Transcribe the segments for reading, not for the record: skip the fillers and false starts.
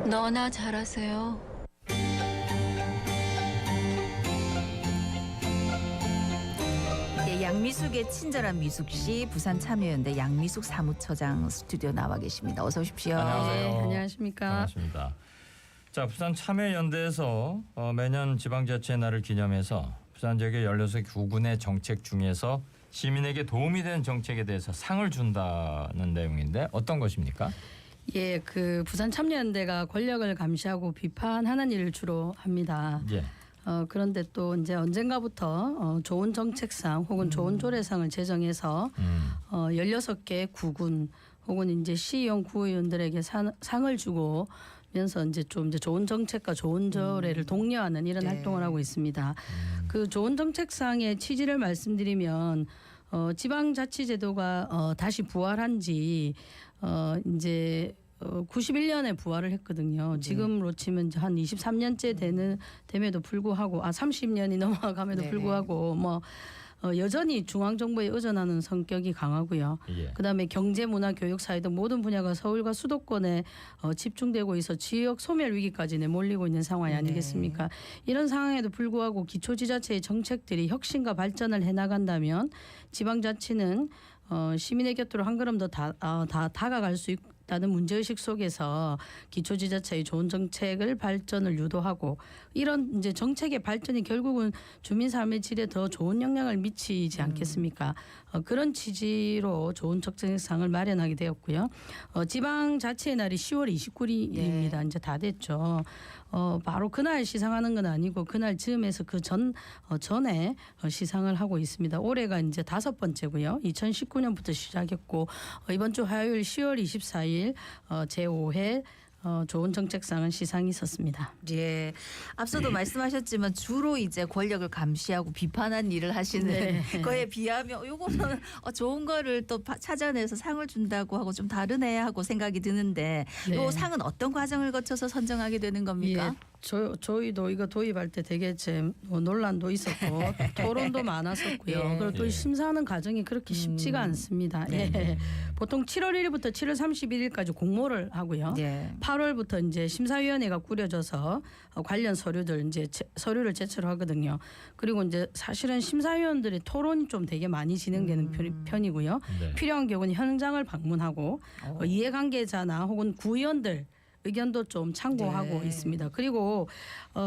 너나 잘하세요. 네, 양미숙의 친절한 미숙씨, 부산참여연대 양미숙 사무처장 스튜디오 나와 계십니다. 어서 오십시오. 안녕하세요. 네, 안녕하십니까. 반갑습니다. 자, 부산 참여연대에서 매년 지방자치의 날을 기념해서 부산 지역의 16구군의 정책 중에서 시민에게 도움이 되는 정책에 대해서 상을 준다는 내용인데 어떤 것입니까? 예, 그 부산 참여연대가 권력을 감시하고 비판하는 일을 주로 합니다. 예. 그런데 또 이제 언젠가부터 좋은 정책상 혹은 좋은 조례상을 제정해서 16개 구군 혹은 이제 시의원 구의원들에게 상을 주고 면서 이제 좀 이제 좋은 정책과 좋은 조례를 독려하는 이런 활동을 하고 있습니다. 그 좋은 정책상의 취지를 말씀드리면 지방자치제도가 다시 부활한 지 이제 91년에 부활을 했거든요. 지금으로 치면 이제 한 23년째 됨에도 불구하고 30년이 넘어감에도 불구하고 뭐 여전히 중앙정부에 의존하는 성격이 강하고요. 예. 그다음에 경제, 문화, 교육, 사회 등 모든 분야가 서울과 수도권에 집중되고 있어 지역 소멸 위기까지 내몰리고 있는 상황이 아니겠습니까? 이런 상황에도 불구하고 기초지자체의 정책들이 혁신과 발전을 해나간다면 지방자치는 시민의 곁으로 한 걸음 더 다가갈 수 있다는 문제의식 속에서 기초지자체의 좋은 정책을 발전을 유도하고 이런 이제 정책의 발전이 결국은 주민 삶의 질에 더 좋은 영향을 미치지 않겠습니까? 그런 취지로 좋은 정책상을 마련하게 되었고요. 지방자치의 날이 10월 29일입니다. 이제 다 됐죠. 바로 그날 시상하는 건 아니고 그날 즈음에서 그 전에 시상을 하고 있습니다. 올해가 이제 5번째고요. 2019년부터 시작했고 이번 주 화요일 10월 24일 제5회 좋은 정책상은 시상이 있었습니다. 예, 앞서도 말씀하셨지만 주로 이제 권력을 감시하고 비판한 일을 하시는 거에 비하면 요거는 좋은 거를 또 찾아내서 상을 준다고 하고 좀 다르네 하고 생각이 드는데 요 상은 어떤 과정을 거쳐서 선정하게 되는 겁니까? 예. 저희도 이거 도입할 때 되게 논란도 있었고 토론도 많았었고요. 그리고 또 심사하는 과정이 그렇게 쉽지가 않습니다. 예. 보통 7월 1일부터 7월 31일까지 공모를 하고요. 8월부터 이제 심사위원회가 꾸려져서 관련 서류들 이제 서류를 제출하거든요. 그리고 이제 사실은 심사위원들의 토론이 좀 되게 많이 진행되는 편이고요. 필요한 경우는 현장을 방문하고 이해관계자나 혹은 구의원들 의견도 좀 참고하고 있습니다. 그리고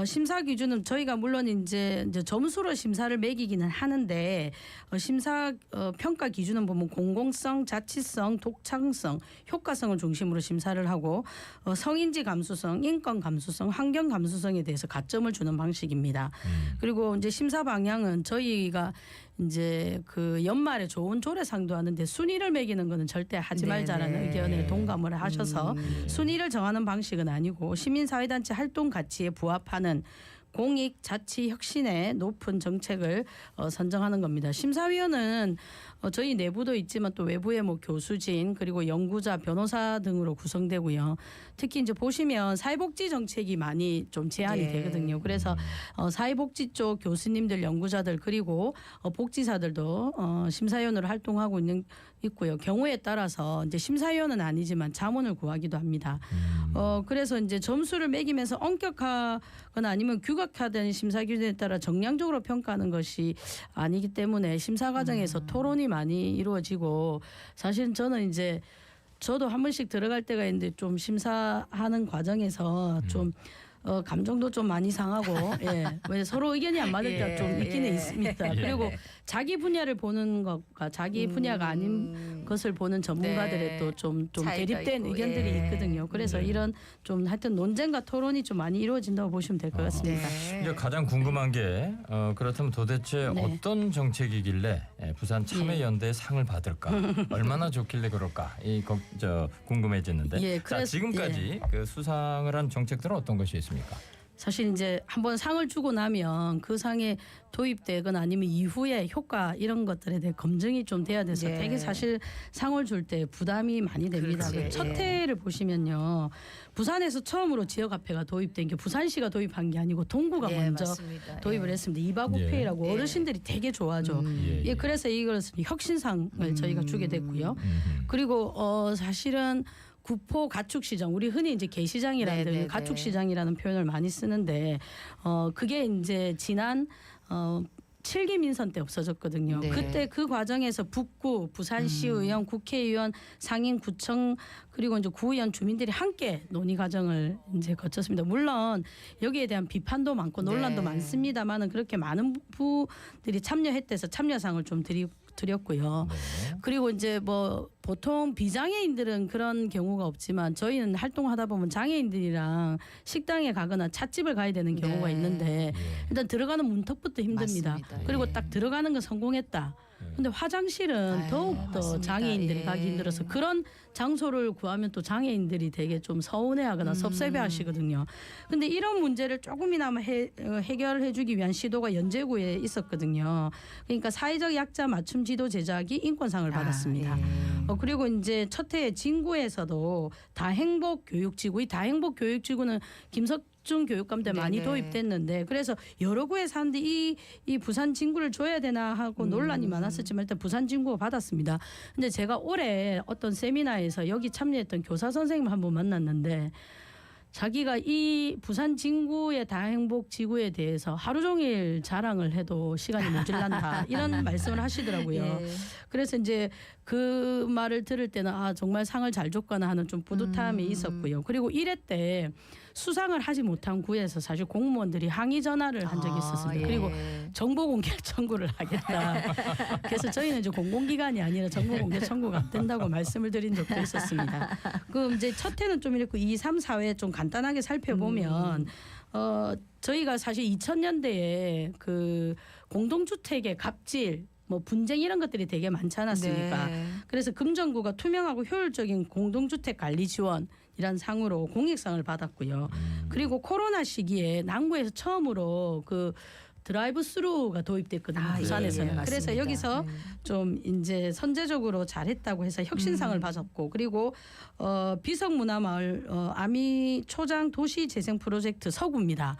심사 기준은 저희가 물론 이제 점수로 심사를 매기기는 하는데 심사 평가 기준은 보면 공공성, 자치성, 독창성, 효과성을 중심으로 심사를 하고 성인지 감수성, 인권 감수성, 환경 감수성에 대해서 가점을 주는 방식입니다. 그리고 이제 심사 방향은 저희가 이제 그 연말에 좋은 조례상도 하는데 순위를 매기는 거는 절대 하지 말자라는 의견에 동감을 하셔서 순위를 정하는 방식은 아니고 시민사회단체 활동 가치에 부합하는 공익, 자치, 혁신의 높은 정책을 선정하는 겁니다. 심사위원은 저희 내부도 있지만 또 외부의 뭐 교수진 그리고 연구자, 변호사 등으로 구성되고요. 특히 이제 보시면 사회복지 정책이 많이 좀 제한이 되거든요. 그래서 사회복지 쪽 교수님들, 연구자들 그리고 복지사들도 심사위원으로 활동하고 있고요. 경우에 따라서 이제 심사위원은 아니지만 자문을 구하기도 합니다. 그래서 이제 점수를 매기면서 엄격하거나 아니면 규격화된 심사 기준에 따라 정량적으로 평가하는 것이 아니기 때문에 심사 과정에서 토론이 많이 이루어지고 사실 저는 이제 저도 한 번씩 들어갈 때가 있는데 좀 심사하는 과정에서 좀 감정도 좀 많이 상하고 왜 서로 의견이 안 맞을 때가 좀 있기는 있습니다. 그리고 자기 분야를 보는 것과 자기 분야가 아닌 것을 보는 전문가들의 또 좀 대립된 있고, 의견들이 있거든요. 그래서 이런 좀 하여튼 논쟁과 토론이 좀 많이 이루어진다고 보시면 될 것 같습니다. 이제 가장 궁금한 게 그렇다면 도대체 어떤 정책이길래 부산 참여연대의 상을 받을까? 얼마나 좋길래 그럴까? 궁금해지는데. 자, 지금까지 그 수상을 한 정책들은 어떤 것이 있습니까? 사실 이제 한번 상을 주고 나면 그 상에 도입되거나 아니면 이후에 효과 이런 것들에 대해 검증이 좀 돼야 돼서 되게 사실 상을 줄 때 부담이 많이 됩니다. 첫 해를 보시면요. 부산에서 처음으로 지역화폐가 도입된 게 부산시가 도입한 게 아니고 동구가 먼저 맞습니다. 도입을 했습니다. 2박5페이라고 어르신들이 되게 좋아하죠. 그래서 이것을 혁신상을 저희가 주게 됐고요. 그리고 사실은 구포 가축시장, 우리 흔히 이제 개시장이라는 네네네. 가축시장이라는 표현을 많이 쓰는데 그게 이제 지난 7기 민선 때 없어졌거든요. 네. 그때 그 과정에서 북구, 부산시의원, 국회의원, 상임구청 그리고 이제 구의원 주민들이 함께 논의 과정을 이제 거쳤습니다. 물론 여기에 대한 비판도 많고 논란도 네. 많습니다만은 그렇게 많은 분들이 참여했대서 참여상을 좀 드렸고요. 네. 그리고 이제 뭐 보통 비장애인들은 그런 경우가 없지만 저희는 활동하다 보면 장애인들이랑 식당에 가거나 찻집을 가야 되는 경우가 네. 있는데 일단 들어가는 문턱부터 힘듭니다. 맞습니다. 그리고 예. 딱 들어가는 건 성공했다. 근데 화장실은 아유, 더욱더 맞습니다. 장애인들이 예. 가기 힘들어서 그런 장소를 구하면 또 장애인들이 되게 좀 서운해하거나 섭섭해하시거든요. 근데 이런 문제를 조금이나마 해결해주기 위한 시도가 연제구에 있었거든요. 그러니까 사회적 약자 맞춤 지도 제작이 인권상을 받았습니다. 예. 그리고 이제 첫 해에 진구에서도 다행복 교육지구, 이 다행복 교육지구는 김석준 교육감 때 많이 네네. 도입됐는데 그래서 여러 구에 사는데 이 부산 진구를 줘야 되나 하고 논란이 많았었지만 일단 부산 진구가 받았습니다. 근데 제가 올해 어떤 세미나에서 여기 참여했던 교사 선생님을 한번 만났는데 자기가 이 부산 진구의 다행복 지구에 대해서 하루 종일 자랑을 해도 시간이 모질란다 이런 말씀을 하시더라고요. 예. 그래서 이제 그 말을 들을 때는 아 정말 상을 잘 줬거나 하는 좀 뿌듯함이 있었고요. 그리고 1회 때 수상을 하지 못한 구에서 사실 공무원들이 항의 전화를 한 적이 있었습니다. 예. 그리고 정보 공개 청구를 하겠다. 그래서 저희는 이제 공공기관이 아니라 정보 공개 청구가 안 된다고 말씀을 드린 적도 있었습니다. 그 이제 첫 해는 좀 이렇게 2, 3, 4회 좀 간단하게 살펴보면 저희가 사실 2000년대에 그 공동주택의 갑질 뭐 분쟁 이런 것들이 되게 많지 않았습니까? 네. 그래서 금정구가 투명하고 효율적인 공동주택 관리 지원이란 상으로 공익상을 받았고요. 그리고 코로나 시기에 남구에서 처음으로 그 드라이브 스루가 도입됐거든요. 아, 부산에서는. 예, 그래서 맞습니다. 여기서 좀 이제 선제적으로 잘했다고 해서 혁신상을 받았고 그리고 비석문화마을 아미 초장 도시 재생 프로젝트 서구입니다.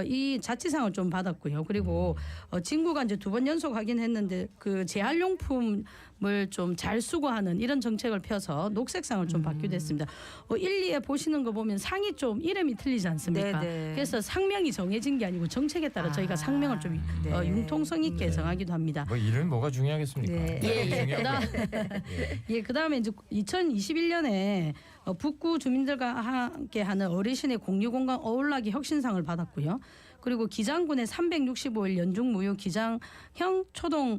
이 자치상을 좀 받았고요. 그리고 진구가 이제 2번 연속 하긴 했는데 그 재활용품을 좀 잘 수거하는 이런 정책을 펴서 녹색상을 좀 받기도 했습니다. 1, 2에 보시는 거 보면 상이 좀 이름이 틀리지 않습니까? 네네. 그래서 상명이 정해진 게 아니고 정책에 따라 저희가 상명을 좀 네. 융통성 있게 정하게 합니다. 뭐 이름이 뭐가 중요하겠습니까? 네. 예, 그다음에 이제 2021년에 북구 주민들과 함께 하는 어르신의 공유 공간 어울라기 혁신상을 받았고요. 그리고 기장군의 365일 연중 무휴 기장형 초동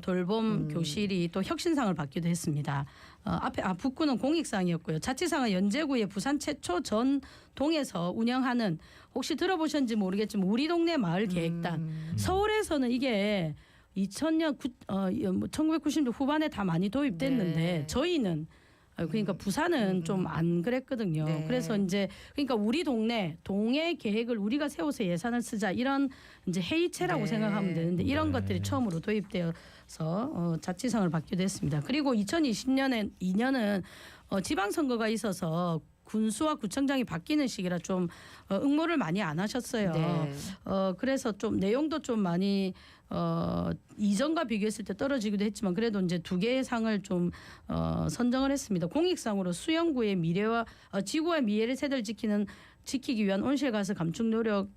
돌봄 교실이 또 혁신상을 받기도 했습니다. 앞에 북구는 공익상이었고요. 자치상은 연제구의 부산 최초 전동에서 운영하는 혹시 들어보셨는지 모르겠지만 우리 동네 마을 계획단. 서울에서는 이게 2000년 1990년 후반에 다 많이 도입됐는데 네. 저희는 그러니까 부산은 좀 안 그랬거든요. 네. 그래서 이제 그러니까 우리 동의 계획을 우리가 세워서 예산을 쓰자 이런 이제 회의체라고 네. 생각하면 되는데 이런 것들이 처음으로 도입되어서 자치상을 받기도 했습니다. 그리고 2020년은 지방선거가 있어서 군수와 구청장이 바뀌는 시기라 좀 응모를 많이 안 하셨어요. 네. 그래서 좀 내용도 좀 많이 이전과 비교했을 때 떨어지기도 했지만 그래도 이제 2개의 상을 좀 선정을 했습니다. 공익상으로 수영구의 미래와 지구와 미래의 세대를 지키기 위한 온실가스 감축 노력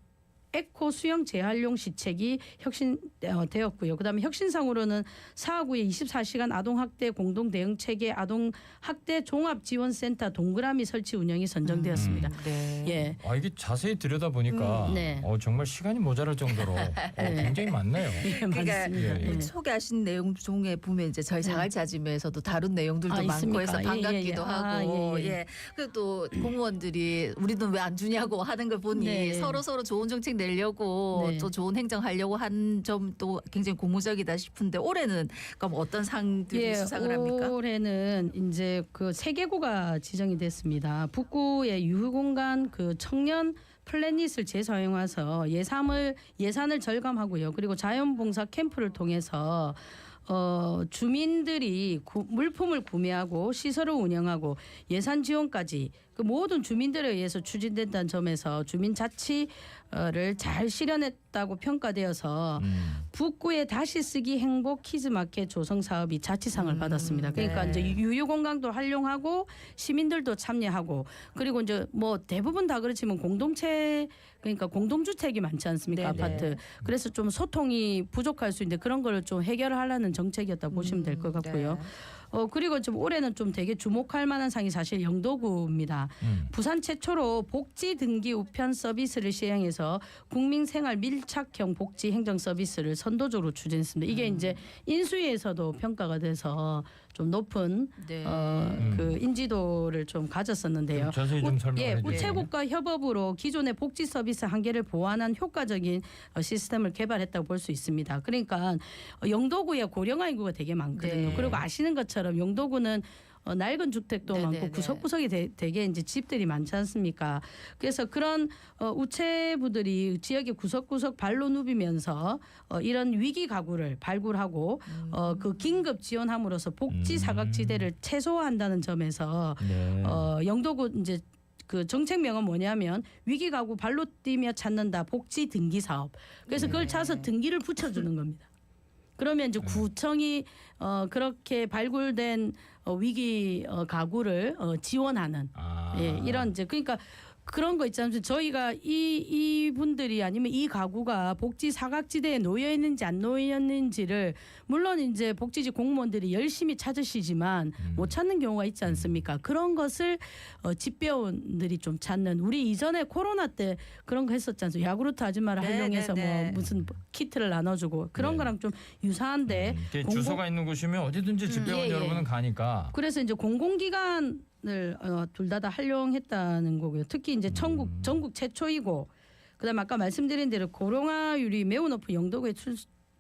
에코 수영 재활용 시책이 혁신되었고요. 그다음에 혁신상으로는 사하구의 24시간 아동학대 공동 대응 체계 아동학대 종합지원센터 동그라미 설치 운영이 선정되었습니다. 네. 예. 이게 자세히 들여다 보니까 네. 정말 시간이 모자랄 정도로 굉장히 많네요. 예, 그러니까 맞습니다. 예, 예. 예. 소개하신 내용 중에 보면 이제 저희 자갈자짐에서도 다른 내용들도 많고 있습니까? 해서 반갑기도 예, 예. 하고 예. 예. 그리고 또 공무원들이 우리는 왜 안 주냐고 하는 걸 보니 네. 서로 좋은 정책 내려고 네. 또 좋은 행정하려고 한 점도 굉장히 고무적이다 싶은데 올해는 그럼 어떤 상들이 수상을 합니까? 올해는 이제 그 3개구가 지정이 됐습니다. 북구의 유휴공간 그 청년 플래닛을 재사용해서 예산을 절감하고요. 그리고 자연봉사 캠프를 통해서 주민들이 물품을 구매하고 시설을 운영하고 예산 지원까지 그 모든 주민들에 의해서 추진된다는 점에서 주민 자치를 잘 실현했다고 평가되어서 북구의 다시 쓰기 행복 키즈마켓 조성 사업이 자치상을 받았습니다. 그러니까 네. 이제 유유공강도 활용하고 시민들도 참여하고 그리고 이제 뭐 대부분 다 그렇지만 공동체 그러니까 공동주택이 많지 않습니까? 네네. 아파트. 그래서 좀 소통이 부족할 수 있는데 그런 걸 좀 해결하려는 정책이었다 보시면 될 것 같고요. 그리고 좀 올해는 좀 되게 주목할 만한 상이 사실 영도구입니다. 부산 최초로 복지 등기 우편 서비스를 시행해서 국민 생활 밀착형 복지 행정 서비스를 선도적으로 추진했습니다. 이게 이제 인수위에서도 평가가 돼서 좀 높은 네. 그 인지도를 좀 가졌었는데요. 자세히 좀 설명해 주세요. 우체국과 협업으로 기존의 복지 서비스 한계를 보완한 효과적인 시스템을 개발했다고 볼 수 있습니다. 그러니까 영도구에 고령화 인구가 되게 많거든요. 네. 그리고 아시는 것처럼 영도구는 낡은 주택도 네네네. 많고 구석구석이 되게 이제 집들이 많지 않습니까? 그래서 그런 우체부들이 지역의 구석구석 발로 누비면서 이런 위기 가구를 발굴하고 그 긴급 지원함으로써 복지 사각지대를 최소화한다는 점에서 네. 영도구 이제 그 정책명은 뭐냐면 위기 가구 발로 뛰며 찾는다 복지 등기 사업. 그래서 그걸 찾아서 등기를 붙여주는 겁니다. 그러면 이제 구청이 그렇게 발굴된 위기 가구를 지원하는 예, 이런 이제 그러니까 그런 거 있잖아요. 저희가 이 분들이 아니면 이 가구가 복지 사각지대에 놓여 있는지 안 놓여 있는지를 물론 이제 복지직 공무원들이 열심히 찾으시지만 못 찾는 경우가 있지 않습니까? 그런 것을 집배원들이 좀 찾는 우리 이전에 코로나 때 그런 거 했었지 않습니까? 야구르트 아줌마를 네, 활용해서 네, 네. 뭐 무슨 키트를 나눠주고 그런 네. 거랑 좀 유사한데 주소가 있는 곳이면 어디든지 집배원 예, 예. 여러분은 가니까. 그래서 이제 공공기관을 둘 다 활용했다는 거고요. 특히 이제 전국 최초이고 그다음 아까 말씀드린 대로 고령화율이 매우 높은 영도구의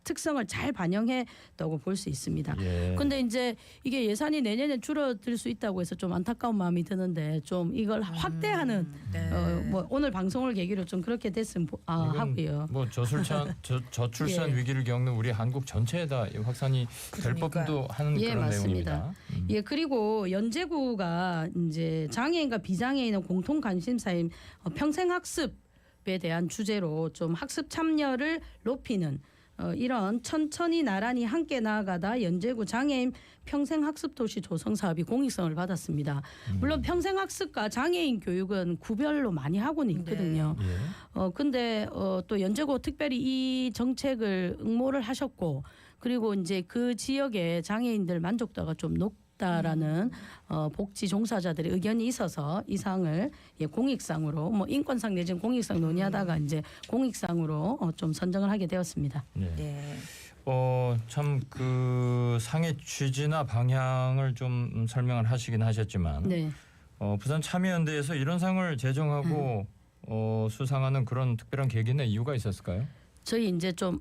특성을 잘 반영했다고 볼 수 있습니다. 예. 근데 이제 이게 예산이 내년에 줄어들 수 있다고 해서 좀 안타까운 마음이 드는데 좀 이걸 확대하는 네. 뭐 오늘 방송을 계기로 좀 그렇게 됐으면 이건 하고요. 뭐 저출산 예. 위기를 겪는 우리 한국 전체에다 확산이 될 법도 하는 예, 그런 맞습니다. 내용입니다. 예, 그리고 연제구가 이제 장애인과 비장애인의 공통 관심사인 평생학습에 대한 주제로 좀 학습 참여를 높이는 이런 천천히 나란히 함께 나아가다 연제구 장애인 평생학습도시 조성 사업이 공익성을 받았습니다. 물론 평생학습과 장애인 교육은 구별로 많이 하고는 있거든요. 예. 근데 또 연제구 특별히 이 정책을 응모를 하셨고 그리고 이제 그 지역의 장애인들 만족도가 좀 높다라는 복지 종사자들의 의견이 있어서 이 상을 공익상으로 뭐 인권상 내지는 공익상 논의하다가 이제 공익상으로 좀 선정을 하게 되었습니다. 네. 네. 참 그 상의 취지나 방향을 좀 설명을 하시긴 하셨지만 네. 부산 참여연대에서 이런 상을 제정하고 수상하는 그런 특별한 계기나 이유가 있었을까요? 저희 이제 좀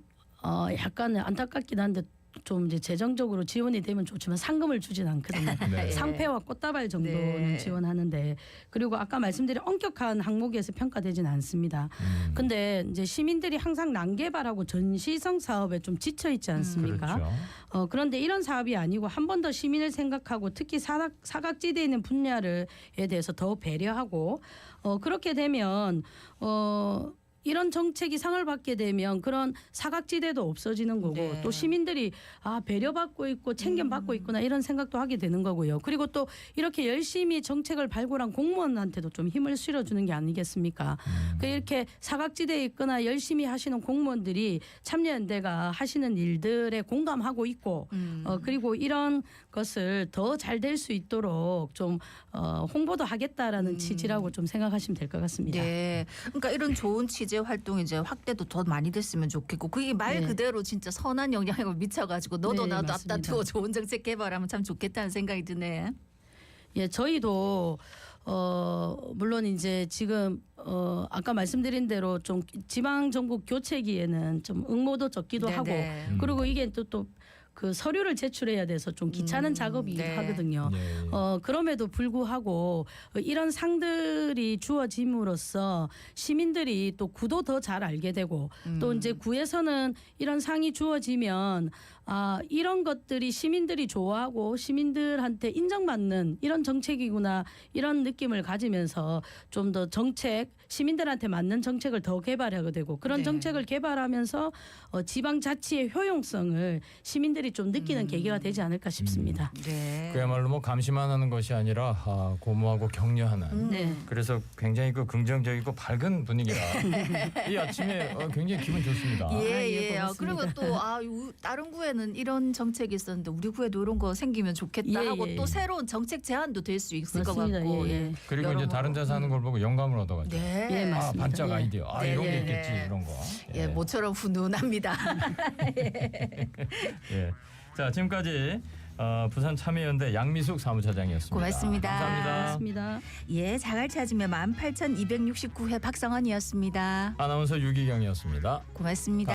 약간 안타깝긴 한데 좀 이제 재정적으로 지원이 되면 좋지만 상금을 주진 않거든요. 네. 상패와 꽃다발 정도는 네. 지원하는데 그리고 아까 말씀드린 엄격한 항목에서 평가되지는 않습니다. 근데 이제 시민들이 항상 난개발하고 전시성 사업에 좀 지쳐 있지 않습니까? 그렇죠. 그런데 이런 사업이 아니고 한 번 더 시민을 생각하고 특히 사각지대에 있는 분야에 대해서 더 배려하고 그렇게 되면 이런 정책이 상을 받게 되면 그런 사각지대도 없어지는 거고 네. 또 시민들이 배려받고 있고 챙김받고 있구나 이런 생각도 하게 되는 거고요. 그리고 또 이렇게 열심히 정책을 발굴한 공무원한테도 좀 힘을 실어주는 게 아니겠습니까? 이렇게 사각지대에 있거나 열심히 하시는 공무원들이 참여연대가 하시는 일들에 공감하고 있고 그리고 이런 것을 더 잘 될 수 있도록 좀 홍보도 하겠다라는 취지라고 좀 생각하시면 될 것 같습니다. 네. 그러니까 이런 좋은 취재 활동이 이제 확대도 더 많이 됐으면 좋겠고 그게 말 네. 그대로 진짜 선한 영향을 미쳐가지고 너도 네, 나도 맞습니다. 앞다투어 좋은 정책 개발하면 참 좋겠다는 생각이 드네. 예, 저희도 물론 이제 지금 아까 말씀드린 대로 좀 지방 전국 교체기에는 좀 응모도 적기도 네네. 하고 그리고 이게 또 그 서류를 제출해야 돼서 좀 귀찮은 작업이기도 네. 하거든요. 네. 그럼에도 불구하고 이런 상들이 주어짐으로써 시민들이 또 구도 더 잘 알게 되고 또 이제 구에서는 이런 상이 주어지면 이런 것들이 시민들이 좋아하고 시민들한테 인정받는 이런 정책이구나 이런 느낌을 가지면서 좀 더 시민들한테 맞는 정책을 더 개발하게 되고 그런 네. 정책을 개발하면서 지방자치의 효용성을 시민들이 좀 느끼는 계기가 되지 않을까 싶습니다. 네. 그야말로 뭐 감시만 하는 것이 아니라 고무하고 격려하는. 네. 그래서 굉장히 그 긍정적이고 밝은 분위기라 이 아침에 굉장히 기분 좋습니다. 예. 고맙습니다. 그리고 또 다른 구에는 이런 정책이 있었는데 우리 구에도 이런 거 생기면 좋겠다 예, 하고 예. 또 새로운 정책 제안도 될 수 있을 맞습니다. 것 같고. 예. 그리고 이제 여러모로. 다른 데서 하는 걸 보고 영감을 얻어가지고 네. 예, 맞습니다. 반짝 예. 아이디어 네, 이런 게 예. 있겠지 이런 거. 예, 모처럼 훈훈합니다. 예. 자 지금까지 부산 참여연대 양미숙 사무차장이었습니다. 고맙습니다. 감사합니다. 고맙습니다. 예, 자갈 찾으며 18,269회 박성원이었습니다. 아나운서 유기경이었습니다. 고맙습니다.